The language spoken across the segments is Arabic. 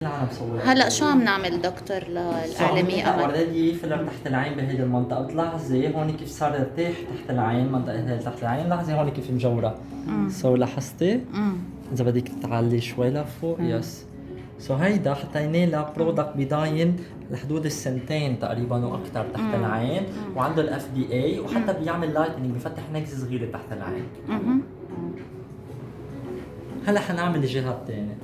العالم صورت. هلا شو عم نعمل دكتور للإعلامية أمل؟ اوريدي فيلر تحت العين بهيدي المنطقة، بتلاحظي هون كيف صار ارتاح تحت العين، منطقة هي تحت العين، لاحظي هون كيف مجورة. سو لاحظتي؟ إذا بدك تعلي شوي لفوق، يس. سو هيدا حتى ينال برودكت بضاين لحدود السنتين تقريبا واكثر تحت العين، وعنده الاف دي اي، وحتى بيعمل لايتنينج، بفتح نكزه صغيره تحت العين. هلا حنعمل الجهه الثانيه.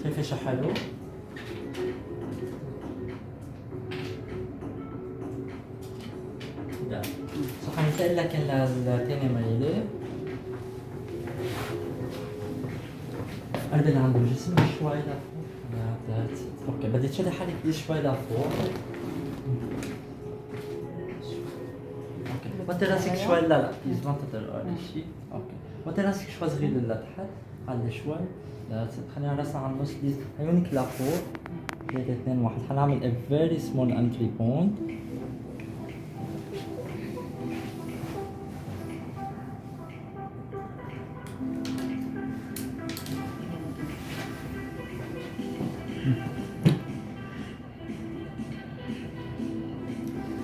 شايفه شو حلو؟ لا صح، حننتقل لك الثاني ميله. قرب اللي عنده جسم شوي لفوق. اوكي، بدي تشدي حالك شوي لفوق. اوكي، وطي راسك شوي. لا بليز ما تطرقي شيء. اوكي، وطي راسك شوي صغير لتحت. علي شوي. خلينا راسنا على النص بليز. عيونك لفوق. 3 2 1. حنعمل a very small entry point.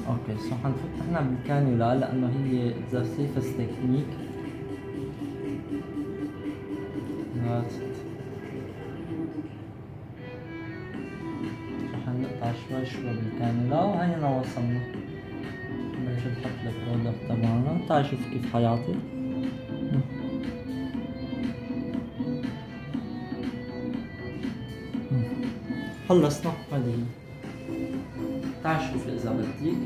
اوكي، سو حنفوت نحن بالكانيولا لانه هي ذا سيفست تكنيك. حنقطع شوي شوي بالكانيولا وهينا وصلنا. بنرجع نحط البرودكت تبعنا. تعال شوف كيف حيعطي. خلصنا. هذه هي. تعال شوف اذا بدك.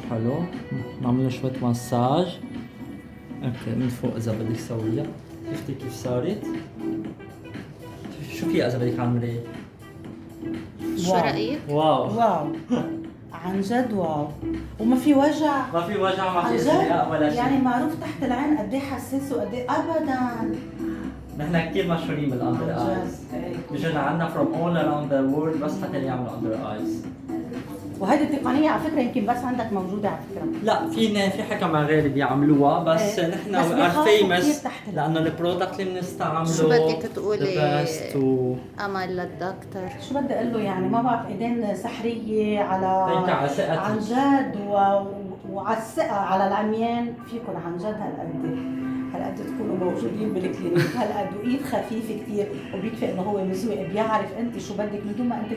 حلو. نعمل شوية مساج. اوكي، من فوق اذا بدك سويها. شفتي كيف صارت؟ شو فيها اذا بدك على المراية؟ شو رأيك؟ واو عن جد واو. وما في وجع. ما في وجع، ما في ازرق ولا شيء. يعني معروف تحت العين قد ايه حساس وقد ايه ابدا. نحن كثير مشهورين بالاندر ايز. بيجونا عنا from all around the world بس حتى اللي يعملوا اندر ايز. وهذه التقنيه على فكره يمكن بس عندك موجوده على فكره. لا، في حكم غير بيعملوها، بس نحن ار فيمس لانه البرودكت اللي بنستعمله. شو بدك تقولي و... أمل للدكتور؟ شو بدي اقول له؟ يعني ما بعرف، ايدين سحريه على عن جد وعلى الثقه على العميان فيكم عن جد. هالقد تكونوا موجودين بالكلينيك، هالقد، وايد خفيفه كثير، وبيكفي انه هو مزوق، بيعرف انت شو بدك من دون ما انت